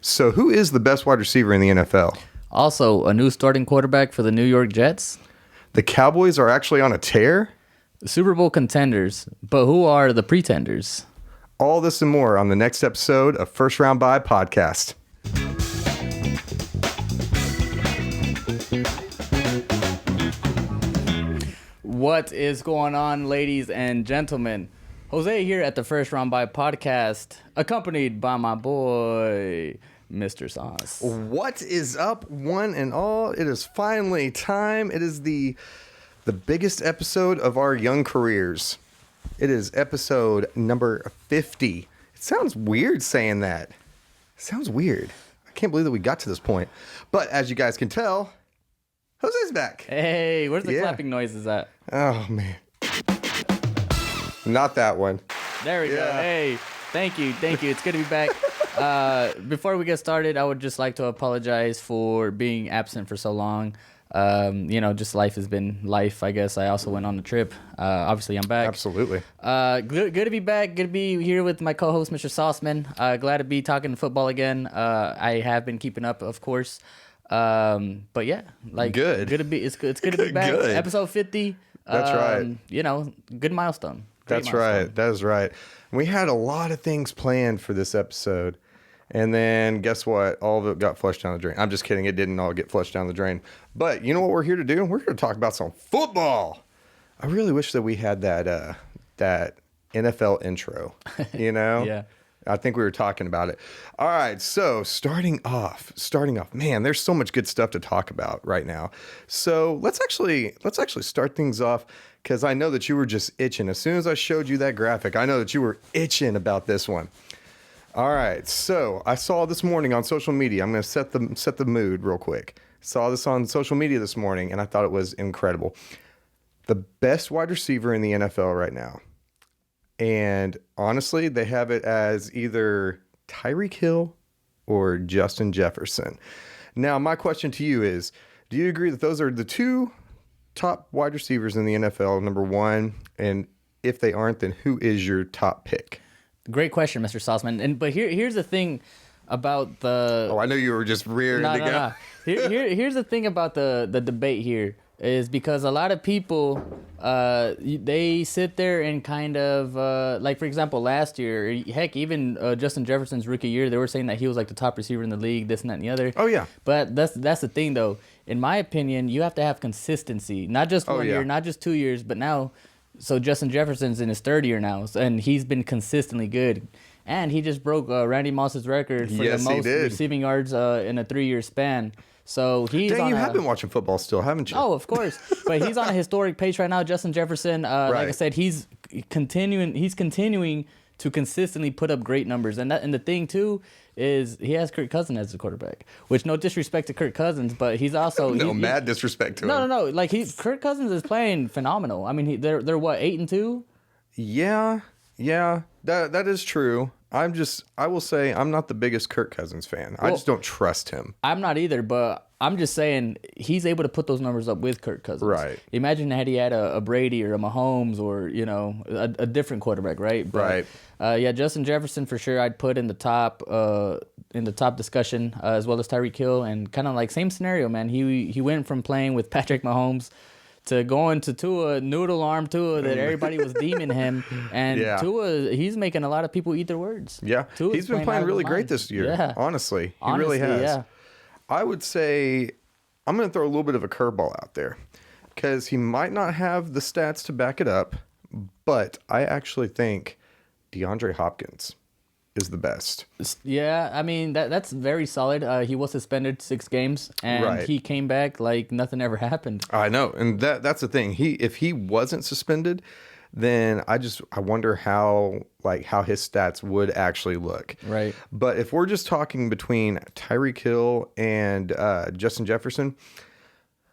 So who is the best wide receiver in the NFL? Also, a new starting quarterback for the New York Jets. The Cowboys are actually on a tear? Super Bowl contenders, but who are the pretenders? All this and more on the next episode of First Round Bye Podcast. What is going on, ladies and gentlemen? Jose here at the First Round Bye Podcast, accompanied by my boy, Mr. Soss. What is up, one and all? It is finally time. It is the biggest episode of our young careers. It is episode number 50. It sounds weird saying that. It sounds weird. I can't believe that we got to this point. But as you guys can tell, Jose's back. Hey, where's the clapping noises at? Oh, man. Not that one. There we go. Hey, thank you. It's good to be back. Before we get started, I would just like to apologize for being absent for so long. Just life has been life, I guess. I also went on the trip. Obviously, I'm back. Absolutely. Good to be back. Good to be here with my co-host, Mr. Sauceman. Glad to be talking football again. I have been keeping up, of course. But yeah, good to be. It's good to be back. Good. Episode 50. That's right. Good milestone. That's right. That is right. We had a lot of things planned for this episode. And then guess what? All of it got flushed down the drain. I'm just kidding. It didn't all get flushed down the drain. But you know what we're here to do? We're here to talk about some football. I really wish that we had that NFL intro, Yeah. I think we were talking about it. All right, so starting off, man, there's so much good stuff to talk about right now. So let's actually start things off because I know that you were just itching. As soon as I showed you that graphic, I know that you were itching about this one. All right, so I saw this morning on social media. I'm going to set the mood real quick. Saw this on social media this morning, and I thought it was incredible. The best wide receiver in the NFL right now. And honestly, they have it as either Tyreek Hill or Justin Jefferson. Now, my question to you is, do you agree that those are the two top wide receivers in the NFL, number one? And if they aren't, then who is your top pick? Great question, Mr. Sauceman. But here's the thing about the... Oh, I know you were just rearing to go. No. Here's the thing about the debate here is because a lot of people, they sit there and kind of, for example, last year, heck, even Justin Jefferson's rookie year, they were saying that he was like the top receiver in the league, this and that and the other. Oh, yeah. But that's the thing, though. In my opinion, you have to have consistency. Not just one year, not just 2 years, but now... So Justin Jefferson's in his third year now, and he's been consistently good. And he just broke Randy Moss's record for the most receiving yards in a 3-year span. So he's Dang, you have been watching football still, haven't you? Oh, of course. But he's on a historic pace right now. Justin Jefferson, like I said, he's continuing to consistently put up great numbers. And the thing, too, is he has Kirk Cousins as a quarterback, which no disrespect to Kirk Cousins, but he's also... mad disrespect to him. No. Kirk Cousins is playing phenomenal. I mean, they're what, 8-2? Yeah, that is true. I will say I'm not the biggest Kirk Cousins fan. I just don't trust him. I'm not either, but I'm just saying he's able to put those numbers up with Kirk Cousins. Right. Imagine had he had a Brady or a Mahomes or, a different quarterback, right? But, right. Justin Jefferson for sure I'd put in the top discussion as well as Tyreek Hill, and kind of like same scenario, man. He went from playing with Patrick Mahomes to going to Tua, noodle arm Tua, that everybody was deeming him. And Tua, he's making a lot of people eat their words. Yeah, he's been playing really great this year. Yeah. Honestly, he really has. Yeah. I would say I'm going to throw a little bit of a curveball out there because he might not have the stats to back it up, but I actually think DeAndre Hopkins is the best. Yeah, I mean, that's very solid. He was suspended 6 games, and he came back like nothing ever happened. I know, and that's the thing. If he wasn't suspended, then I wonder how his stats would actually look. Right. But if we're just talking between Tyreek Hill and Justin Jefferson,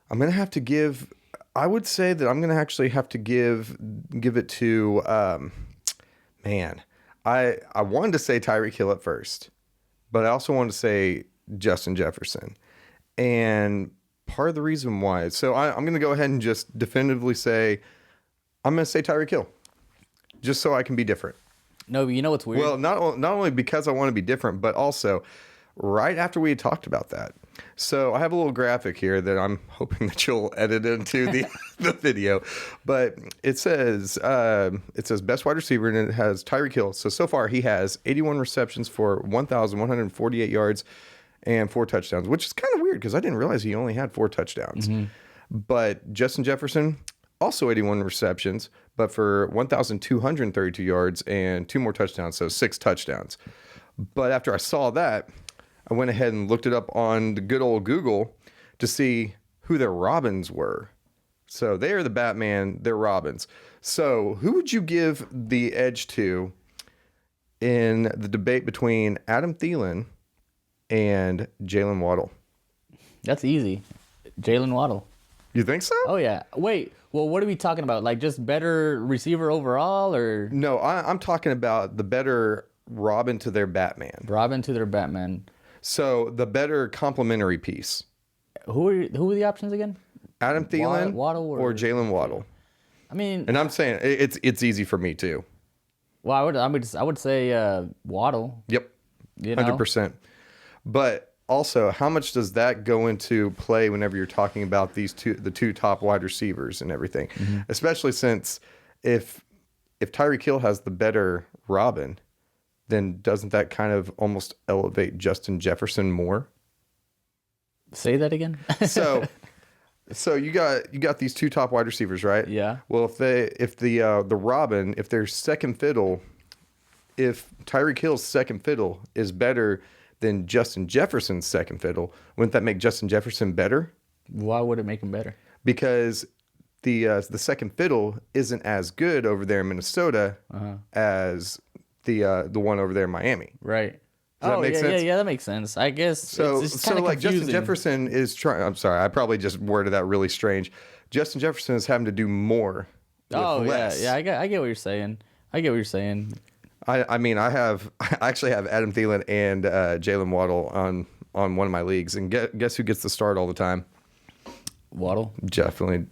I'm going to have to give... I would say that I'm going to actually have to give it to... I wanted to say Tyreek Hill at first, but I also wanted to say Justin Jefferson. And part of the reason why... So I'm going to go ahead and just definitively say... I'm going to say Tyreek Hill, just so I can be different. No, but you know what's weird? Well, not only because I want to be different, but also right after we had talked about that. So I have a little graphic here that I'm hoping that you'll edit into the video, but it says best wide receiver, and it has Tyreek Hill. So far he has 81 receptions for 1,148 yards and 4 touchdowns, which is kind of weird because I didn't realize he only had 4 touchdowns. But Justin Jefferson, also 81 receptions, but for 1,232 yards and 2 more touchdowns, so 6 touchdowns. But after I saw that, I went ahead and looked it up on the good old Google to see who their Robins were. So they are the Batman, they're Robins. So who would you give the edge to in the debate between Adam Thielen and Jalen Waddle? That's easy. Jalen Waddle. You think so? Oh, yeah. Wait, well, what are we talking about? Like just better receiver overall, or? No, I'm talking about the better Robin to their Batman. Robin to their Batman. So the better complementary piece. Who are the options again? Adam Thielen Waddle or Jalen Waddle. I mean, and I'm saying it's easy for me too. Well, I would say Waddle. Yep, 100%. But also, how much does that go into play whenever you're talking about the two top wide receivers and everything? Especially since if Tyreek Hill has the better Robin, then doesn't that kind of almost elevate Justin Jefferson more? Say that again. So you got these 2 top wide receivers, right? Yeah. Well, if the Robin, if their second fiddle, if Tyreek Hill's second fiddle is better than Justin Jefferson's second fiddle, wouldn't that make Justin Jefferson better? Why would it make him better? Because the second fiddle isn't as good over there in Minnesota as the one over there in Miami. Right. Does that make sense? Yeah, that makes sense. I guess so. It's like confusing. Justin Jefferson is trying. I'm sorry, I probably just worded that really strange. Justin Jefferson is having to do more. With less. Yeah. I get what you're saying. I mean, I actually have Adam Thielen and Jalen Waddle on one of my leagues, and guess who gets the start all the time? Waddle. Definitely.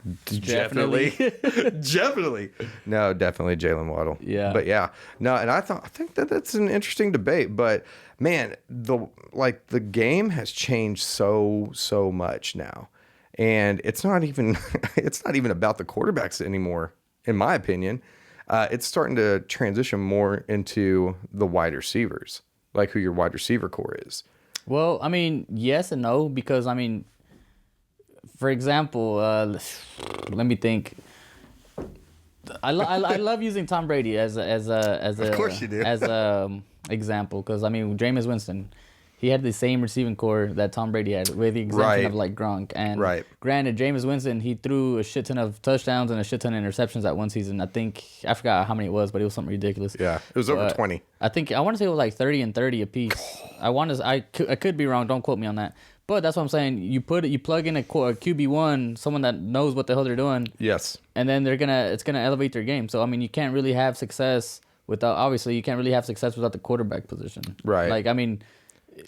No, definitely Jalen Waddle. Yeah. But yeah, no, and I think that's an interesting debate. But man, the game has changed so much now, and it's not even about the quarterbacks anymore, in my opinion. It's starting to transition more into the wide receivers, like who your wide receiver core is. Well, I mean, yes and no, because I mean, for example, let me think. I love using Tom Brady as Of course you do. as a example, because I mean, Jameis Winston, he had the same receiving core that Tom Brady had, with the exemption of like Gronk. And granted, Jameis Winston, he threw a shit ton of touchdowns and a shit ton of interceptions that one season. I forgot how many it was, but it was something ridiculous. Yeah, it was over 20. I want to say it was like 30 and 30 apiece. I could be wrong. Don't quote me on that. But that's what I'm saying. You plug in a QB1, someone that knows what the hell they're doing. Yes. And then it's gonna elevate their game. So I mean, you can't really have success without the quarterback position. Right. Like, I mean,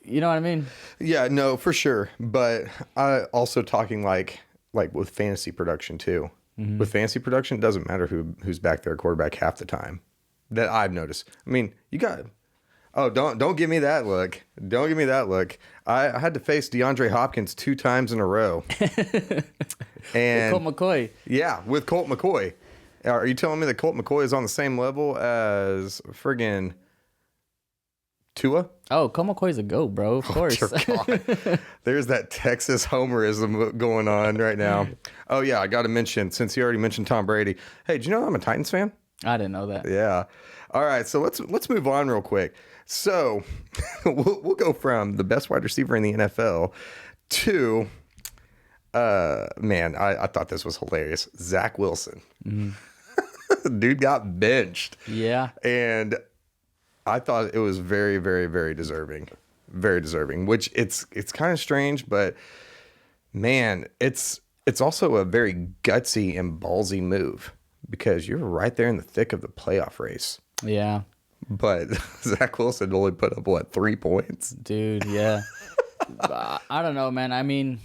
you know what I mean? Yeah, no, for sure. But I also talking like with fantasy production too. With fantasy production, it doesn't matter who's back there quarterback half the time. That I've noticed. I mean, you got. Oh, don't give me that look. Don't give me that look. I had to face DeAndre Hopkins 2 times in a row. And Colt McCoy. Yeah, with Colt McCoy. Are you telling me that Colt McCoy is on the same level as friggin' Tua? Oh, Colt McCoy's a GOAT, bro. Of course. Dear God. There's that Texas homerism going on right now. Oh, yeah, I got to mention, since you already mentioned Tom Brady. Hey, do you know I'm a Titans fan? I didn't know that. Yeah. All right, so let's move on real quick. So we'll go from the best wide receiver in the NFL to, man, I thought this was hilarious. Zach Wilson. Dude got benched. Yeah. And I thought it was very, very, very deserving. Very deserving, which it's kind of strange, but man, it's also a very gutsy and ballsy move because you're right there in the thick of the playoff race. Yeah. But Zach Wilson only put up, 3 points? Dude, yeah. I don't know, man. I mean,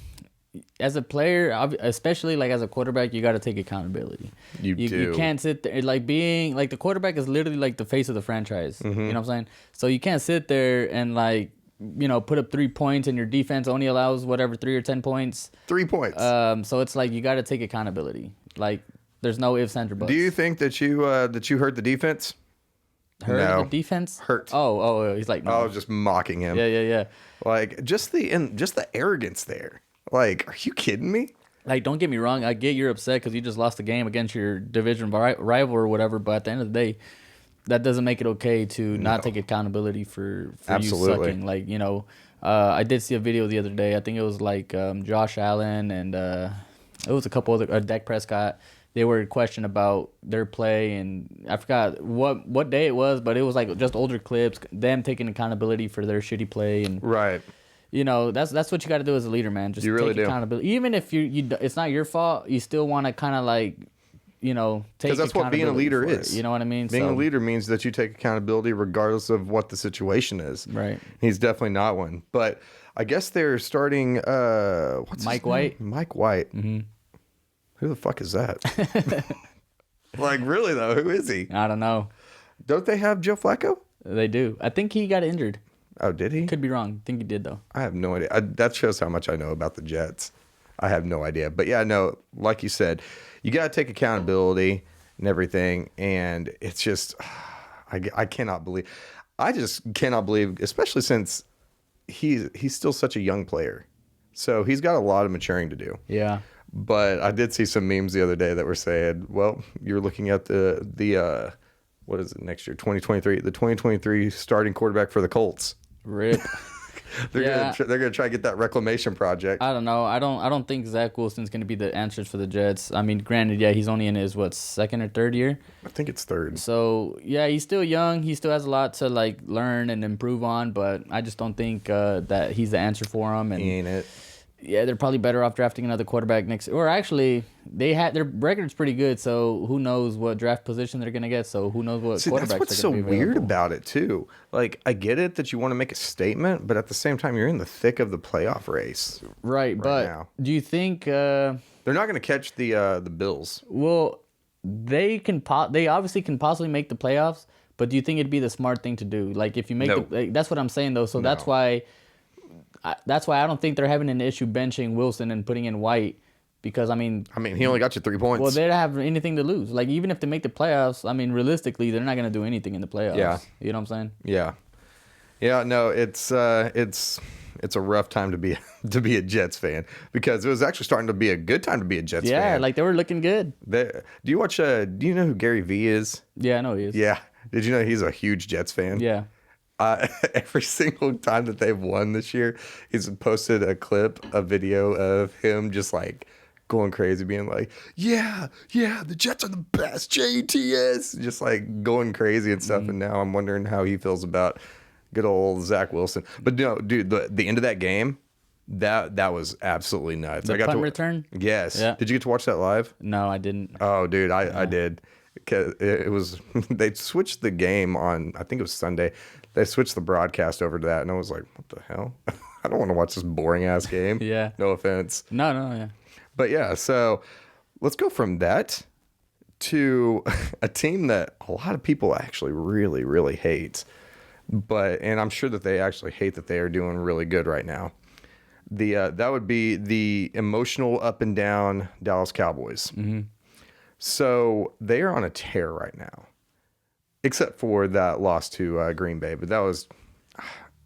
as a player, especially like as a quarterback, you got to take accountability. You do. You can't sit there being like the quarterback is literally like the face of the franchise. You know what I'm saying? So you can't sit there and like put up 3 points and your defense only allows whatever 3 or 10 points. 3 points. So it's like you got to take accountability. Like there's no ifs, ands, or buts. Do you think that you hurt the defense? Hurt the defense? Hurt. Oh, he's like, no. I was just mocking him. Yeah. Like just the arrogance there. Like, are you kidding me? Like, don't get me wrong. I get you're upset because you just lost a game against your division rival or whatever. But at the end of the day, that doesn't make it okay to not take accountability for you sucking. Like, I did see a video the other day. I think it was like Josh Allen and it was a couple other Dak Prescott. They were questioned about their play, and I forgot what day it was, but it was like just older clips, them taking accountability for their shitty play, and right. That's what you got to do as a leader, man. Just take accountability, even if you it's not your fault. You still want to kind of like, take because that's what being a leader is. You know what I mean? Being a leader means that you take accountability regardless of what the situation is. Right. He's definitely not one, but I guess they're starting. What's Mike White? Mike White. Mm-hmm. Who the fuck is that? Like, really, though? Who is he? I don't know. Don't they have Joe Flacco? They do. I think he got injured. Oh, did he? Could be wrong. I think he did, though. I have no idea. That shows how much I know about the Jets. I have no idea. But, yeah, no, like you said, you got to take accountability and everything. And it's just, I cannot believe. I just cannot believe, especially since he's still such a young player. So he's got a lot of maturing to do. Yeah. But I did see some memes the other day that were saying, well, you're looking at the what is it next year, 2023, the 2023 starting quarterback for the Colts. Rip. They're gonna try to get that reclamation project. I don't know. I don't think Zach Wilson's gonna be the answers for the Jets. I mean, granted, yeah, he's only in his second or third year. I think it's third. So yeah, he's still young. He still has a lot to like learn and improve on. But I just don't think that he's the answer for him. And he ain't it. Yeah, they're probably better off drafting another quarterback next. Or actually, their record's pretty good. So who knows what draft position they're gonna get? So who knows what quarterbacks that's what's are gonna so be available. weird about it too. Like, I get it that you want to make a statement, but at the same time, you're in the thick of the playoff race. Right, but now. Do you think they're not gonna catch the Bills? Well, they obviously can possibly make the playoffs, but do you think it'd be the smart thing to do? Like, if you make that's what I'm saying though. So that's why I don't think they're having an issue benching Wilson and putting in White, because I mean he only got you 3 points. Well, they don't have anything to lose. Like, even if they make the playoffs, I mean, realistically, they're not going to do anything in the playoffs. Yeah, you know what I'm saying? Yeah. No, it's a rough time to be a Jets fan, because it was actually starting to be a good time to be a Jets fan. Yeah, like they were looking good. Do you watch? Do you know who Gary Vee is? Yeah, I know he is. Yeah. Did you know he's a huge Jets fan? Yeah. Every single time that they've won this year, he's posted a video of him just like going crazy, being like, yeah, the Jets are the best, JTS, just like going crazy and stuff. And now I'm wondering how he feels about good old Zach Wilson. But no, dude, the end of that game, that was absolutely nuts. The punt return? Yes. Yeah. Did you get to watch that live? No, I didn't. Oh, dude, I did. It was they switched the game on, I think it was Sunday. They switched the broadcast over to that, and I was like, what the hell? I don't want to watch this boring ass game. Yeah. No offense. No, yeah. But yeah, so let's go from that to a team that a lot of people actually really, really hate. And I'm sure that they actually hate that they are doing really good right now. That would be the emotional up and down Dallas Cowboys. Mm-hmm. So they are on a tear right now, except for that loss to Green Bay. But that was,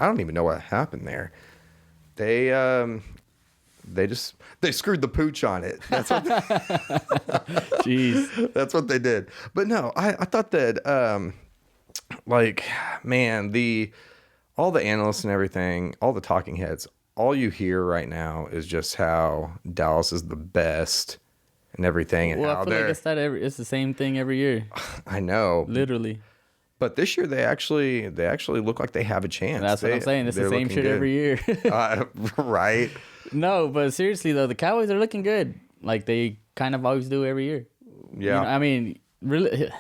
I don't even know what happened there. They screwed the pooch on it. That's what Jeez. That's what they did. But no, I thought that man, all the analysts and everything, all the talking heads, all you hear right now is just how Dallas is the best and everything. And well, how I feel like it's the same thing every year. I know. Literally. But this year they actually look like they have a chance. That's what I'm saying. It's the same shit every year. Right. No, but seriously though, the Cowboys are looking good. Like they kind of always do every year. Yeah. I mean, really,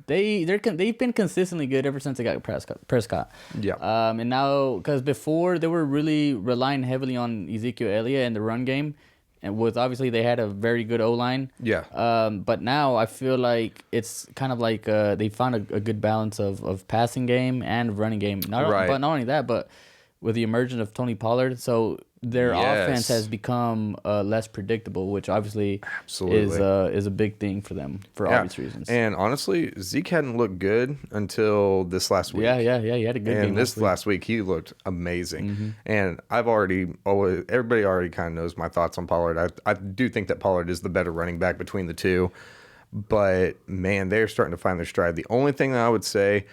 they've been consistently good ever since they got Prescott. Yeah. And now, because before they were really relying heavily on Ezekiel Elliott and the run game, and with obviously they had a very good O-line. Yeah. But now I feel like it's kind of like they found a good balance of passing game and running game. But not only that, but with the emergence of Tony Pollard. So their offense has become less predictable, which obviously is a big thing for them for obvious reasons. And honestly, Zeke hadn't looked good until this last week. Yeah. He had a good game. And this last week, he looked amazing. And everybody already kind of knows my thoughts on Pollard. I do think that Pollard is the better running back between the two. But, man, they're starting to find their stride. The only thing that I would say,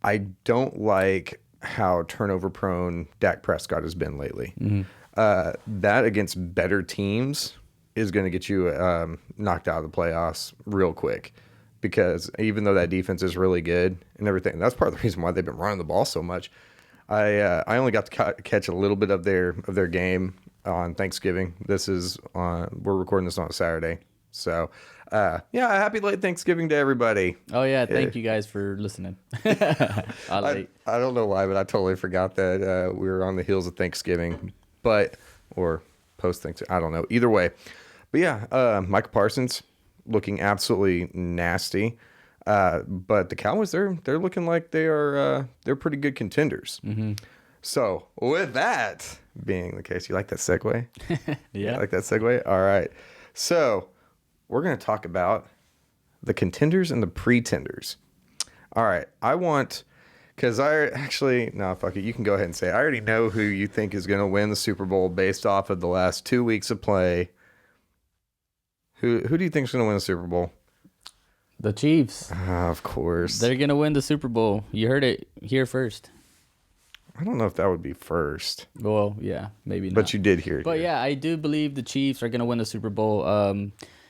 I don't like how turnover-prone Dak Prescott has been lately. That against better teams is going to get you knocked out of the playoffs real quick, because even though that defense is really good and everything, that's part of the reason why they've been running the ball so much. I only got to catch a little bit of their game on Thanksgiving. We're recording this on a Saturday, so happy late Thanksgiving to everybody. Oh yeah, thank you guys for listening. I don't know why, but I totally forgot that we were on the heels of Thanksgiving. Or post things, I don't know. Either way. But yeah, Micah Parsons looking absolutely nasty. But the Cowboys, they're looking like they're pretty good contenders. So with that being the case, you like that segue? Yeah. You like that segue? All right. So we're going to talk about the contenders and the pretenders. All right. Because fuck it. You can go ahead and say it. I already know who you think is going to win the Super Bowl based off of the last 2 weeks of play. Who do you think is going to win the Super Bowl? The Chiefs. Of course. They're going to win the Super Bowl. You heard it here first. I don't know if that would be first. Well, yeah, maybe not. But you did hear it. But yeah, I do believe the Chiefs are going to win the Super Bowl.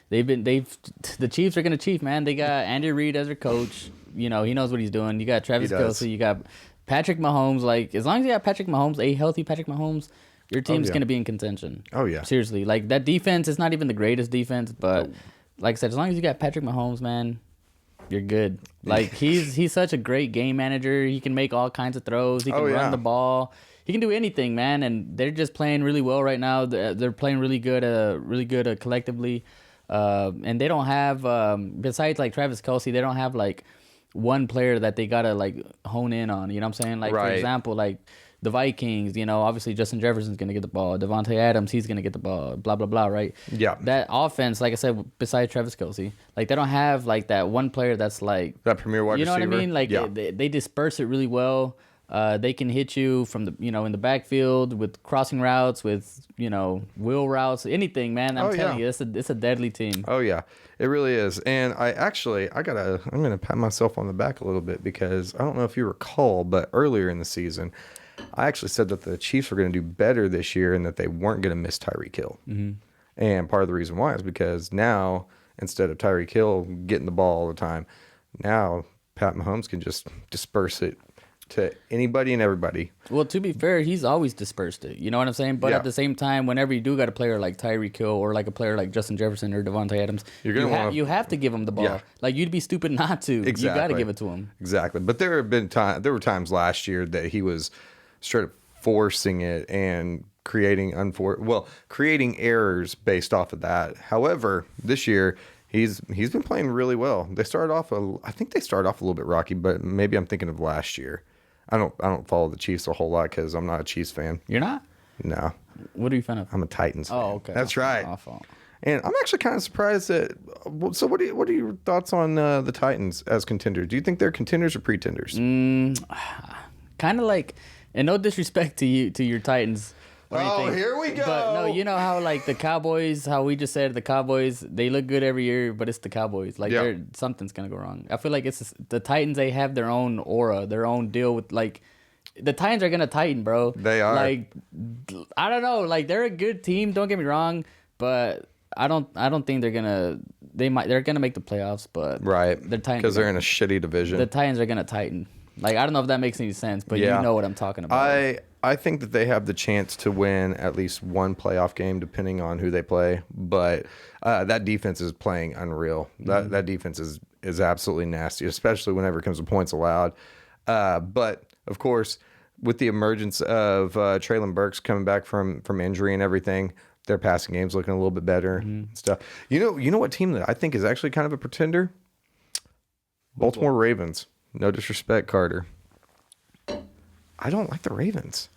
The Chiefs are going to chief, man. They got Andy Reid as their coach. You know, he knows what he's doing. You got Travis Kelce. You got Patrick Mahomes. Like, as long as you got Patrick Mahomes, a healthy Patrick Mahomes, your team's going to be in contention. Oh, yeah. Seriously. Like, that defense is not even the greatest defense, but like I said, as long as you got Patrick Mahomes, man, you're good. Like, he's such a great game manager. He can make all kinds of throws. He can run the ball. He can do anything, man. And they're just playing really well right now. They're playing really good collectively. And they don't have, besides like Travis Kelce, they don't have like one player that they gotta like hone in on. You know what I'm saying? Like, for example, like the Vikings, you know, obviously Justin Jefferson's gonna get the ball. Devontae Adams, he's gonna get the ball. Blah blah blah. Right? Yeah. That offense, like I said, besides Travis Kelce, like they don't have like that one player that's like that premier wide receiver. You know what I mean? Like they disperse it really well. They can hit you from the in the backfield with crossing routes, with wheel routes, anything, man. I'm telling you, it's a deadly team. Oh yeah, it really is. And I'm gonna pat myself on the back a little bit, because I don't know if you recall, but earlier in the season, I actually said that the Chiefs were going to do better this year and that they weren't going to miss Tyreek Hill. And part of the reason why is because now, instead of Tyreek Hill getting the ball all the time, now Pat Mahomes can just disperse it to anybody and everybody. Well, to be fair, he's always dispersed it. You know what I'm saying? But at the same time, whenever you do got a player like Tyreek Hill or like a player like Justin Jefferson or Devontae Adams, you have to give him the ball. Yeah. Like, you'd be stupid not to. Exactly. You got to give it to him. Exactly. But there were times last year that he was straight up forcing it and creating errors based off of that. However, this year he's been playing really well. I think they started off a little bit rocky, but maybe I'm thinking of last year. I don't follow the Chiefs a whole lot because I'm not a Chiefs fan. You're not? No. What are you fan of? I'm a Titans fan. Oh, okay. That's right. And I'm actually kind of surprised that. So what are your thoughts on the Titans as contenders? Do you think they're contenders or pretenders? Kind of like, and no disrespect to your Titans. Here we go. But no, you know how like the Cowboys, how we just said the Cowboys, they look good every year, but it's the Cowboys. Like something's gonna go wrong. I feel like it's the Titans. They have their own aura, their own deal with like the Titans are gonna tighten, bro. They are. Like, I don't know. Like, they're a good team. Don't get me wrong, but I don't think they're gonna. They're gonna make the playoffs, but they're Titans because they're in a shitty division. The Titans are gonna tighten. Like, I don't know if that makes any sense, but you know what I'm talking about. I think that they have the chance to win at least one playoff game, depending on who they play. But that defense is playing unreal. That defense is absolutely nasty, especially whenever it comes to points allowed. But of course, with the emergence of Treylon Burks coming back from injury and everything, their passing game's looking a little bit better and stuff. You know what team that I think is actually kind of a pretender? Baltimore Ravens. No disrespect, Carter. I don't like the Ravens.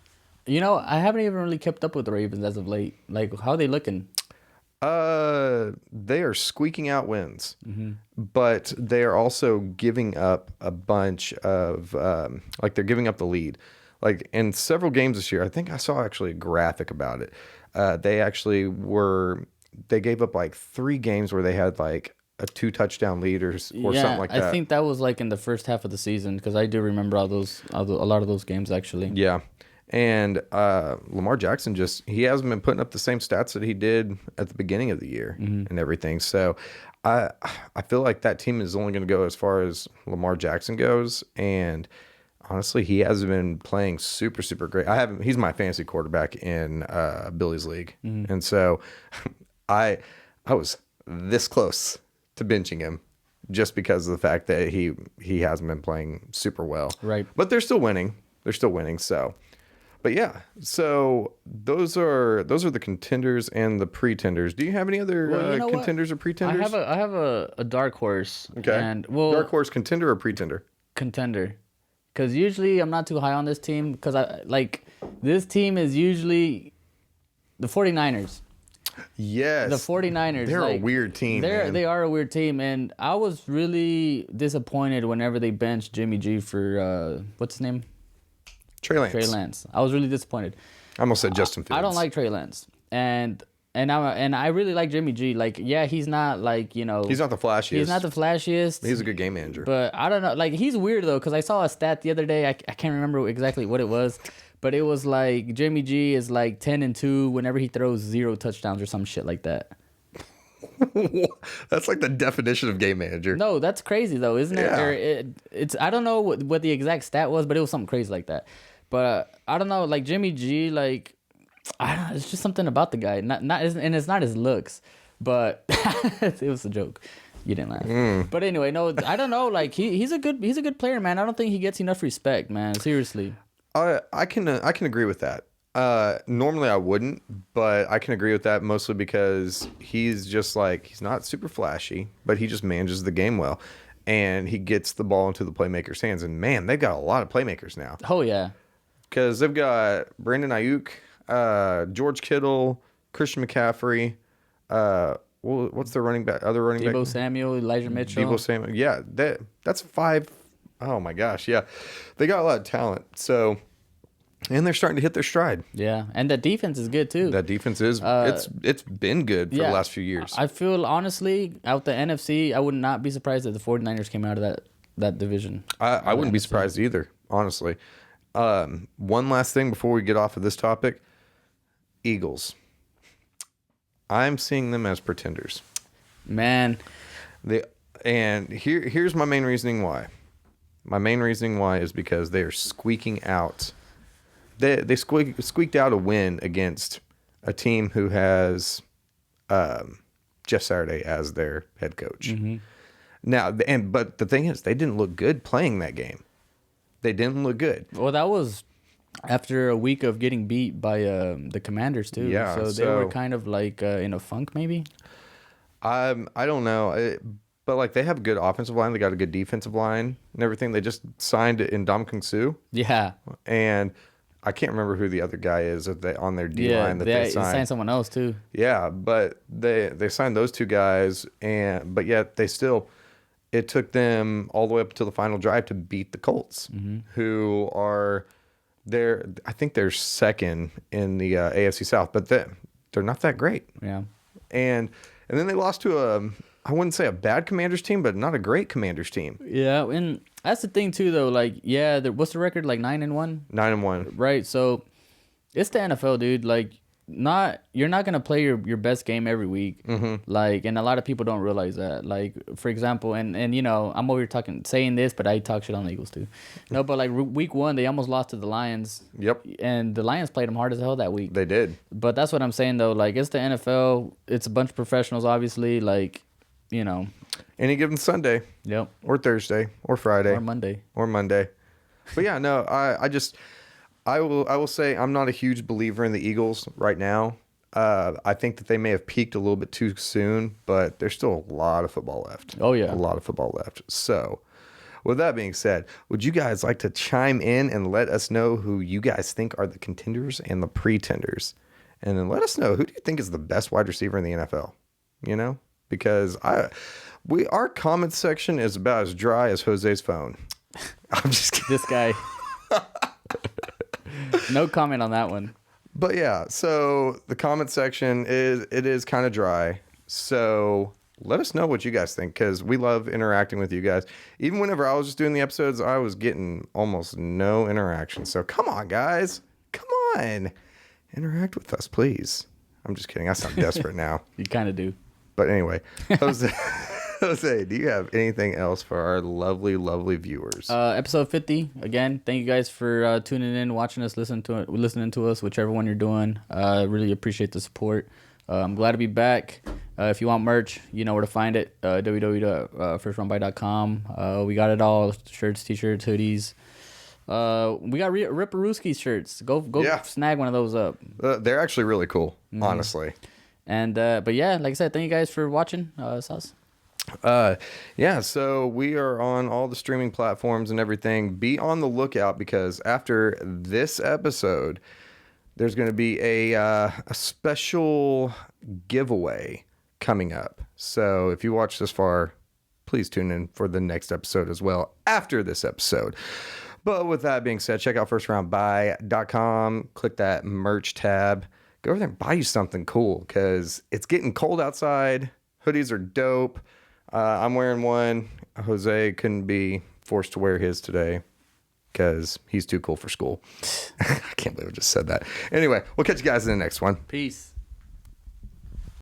I haven't even really kept up with the Ravens as of late. Like, how are they looking? They are squeaking out wins, but they are also giving up a bunch of like they're giving up the lead. Like in several games this year, I think I saw actually a graphic about it. They gave up like 3 games where they had like a 2 touchdown lead or something like that. I think that was like in the first half of the season because I do remember a lot of those games actually. Yeah. And Lamar Jackson he hasn't been putting up the same stats that he did at the beginning of the year and everything. So I feel like that team is only going to go as far as Lamar Jackson goes. And honestly, he hasn't been playing super, super great. He's my fantasy quarterback in Billy's league. And so I was this close to benching him just because of the fact that he hasn't been playing super well. Right. But they're still winning. So. But yeah, so those are the contenders and the pretenders. Do you have any other contenders or pretenders? I have a dark horse. Okay. And dark horse contender or pretender? Contender, because usually I'm not too high on this team because this team is usually the 49ers. Yes. The 49ers. They're a weird team. They are a weird team, and I was really disappointed whenever they benched Jimmy G for what's his name? Trey Lance. Trey Lance. I was really disappointed. I almost said Justin Fields. I don't like Trey Lance, and I really like Jimmy G. Like, yeah, he's not like he's not the flashiest. He's not the flashiest. He's a good game manager. But I don't know. Like, he's weird though, because I saw a stat the other day. I can't remember exactly what it was, but it was like Jimmy G is like 10-2 whenever he throws 0 touchdowns or some shit like that. That's like the definition of game manager. No, that's crazy though, isn't it? Yeah. Or it's I don't know what the exact stat was, but it was something crazy like that. But I don't know, like Jimmy G, like I don't know, it's just something about the guy. And it's not his looks, but it was a joke. You didn't laugh. But anyway, no, I don't know. Like he's a good player, man. I don't think he gets enough respect, man. Seriously. I can agree with that. Normally I wouldn't, but I can agree with that mostly because he's just like he's not super flashy, but he just manages the game well, and he gets the ball into the playmakers' hands. And man, they've got a lot of playmakers now. Oh yeah. Because they've got Brandon Ayuk, George Kittle, Christian McCaffrey. What's their running back? Other running back? Deebo Samuel, Elijah Mitchell. Deebo Samuel. Yeah, that's 5. Oh my gosh, yeah, they got a lot of talent. So, and they're starting to hit their stride. Yeah, and the defense is good too. That defense is it's been good for the last few years. I feel honestly, out the NFC, I would not be surprised if the 49ers came out of that division. I wouldn't be surprised either, honestly. One last thing before we get off of this topic. Eagles. I'm seeing them as pretenders. Man. Here's my main reasoning why. My main reasoning why is because they are squeaking out. They squeaked out a win against a team who has Jeff Saturday as their head coach. Mm-hmm. Now, but the thing is, they didn't look good playing that game. They didn't look good. Well, that was after a week of getting beat by the Commanders too. Yeah, so they were kind of like in a funk, maybe. I don't know, but like they have a good offensive line. They got a good defensive line and everything. They just signed Ndamukong Suh. Yeah, and I can't remember who the other guy is on their D line that they signed. They signed someone else too. Yeah, but they signed those 2 guys, but yet they still. It took them all the way up to the final drive to beat the Colts, who are there. I think they're second in the AFC South, but they're not that great. Yeah, and then they lost to I wouldn't say a bad Commanders team, but not a great Commanders team. Yeah, and that's the thing too, though. Like, yeah, what's the record? Like 9-1. 9-1. Right. So it's the NFL, dude. Like, you're not gonna play your best game every week. Mm-hmm. Like, and a lot of people don't realize that. Like, for example, and I'm over here saying this, but I talk shit on the Eagles too. No, but like week 1, they almost lost to the Lions. Yep. And the Lions played them hard as hell that week. They did. But that's what I'm saying though. Like, it's the NFL. It's a bunch of professionals, obviously. Like, any given Sunday. Yep. Or Thursday. Or Friday. Or Monday. But yeah, no, I will say I'm not a huge believer in the Eagles right now. I think that they may have peaked a little bit too soon, but there's still a lot of football left. Oh, yeah. A lot of football left. So with that being said, would you guys like to chime in and let us know who you guys think are the contenders and the pretenders? And then let us know, who do you think is the best wide receiver in the NFL? You know, because our comment section is about as dry as Jose's phone. I'm just kidding. This guy. No comment on that one. But yeah, so the comment section is kind of dry. So let us know what you guys think, because we love interacting with you guys. Even whenever I was just doing the episodes, I was getting almost no interaction. So come on, guys. Come on. Interact with us, please. I'm just kidding. I sound desperate now. You kind of do. But anyway, Jose, do you have anything else for our lovely, lovely viewers? Episode 50. Again, thank you guys for tuning in, watching us, listening to us, whichever one you're doing. Really appreciate the support. I'm glad to be back. If you want merch, you know where to find it. www.firstrunby.com. We got it all: shirts, t-shirts, hoodies. We got Ripperooski shirts. Go snag one of those up. They're actually really cool, honestly. And but yeah, like I said, thank you guys for watching. Soss. Yeah, so we are on all the streaming platforms and everything. Be on the lookout, because after this episode, there's going to be a special giveaway coming up. So if you watch this far, please tune in for the next episode as well after this episode. But with that being said, check out firstroundbuy.com. Click that merch tab. Go over there and buy you something cool, because it's getting cold outside. Hoodies are dope. I'm wearing one. Jose couldn't be forced to wear his today because he's too cool for school. I can't believe I just said that. Anyway, we'll catch you guys in the next one. Peace.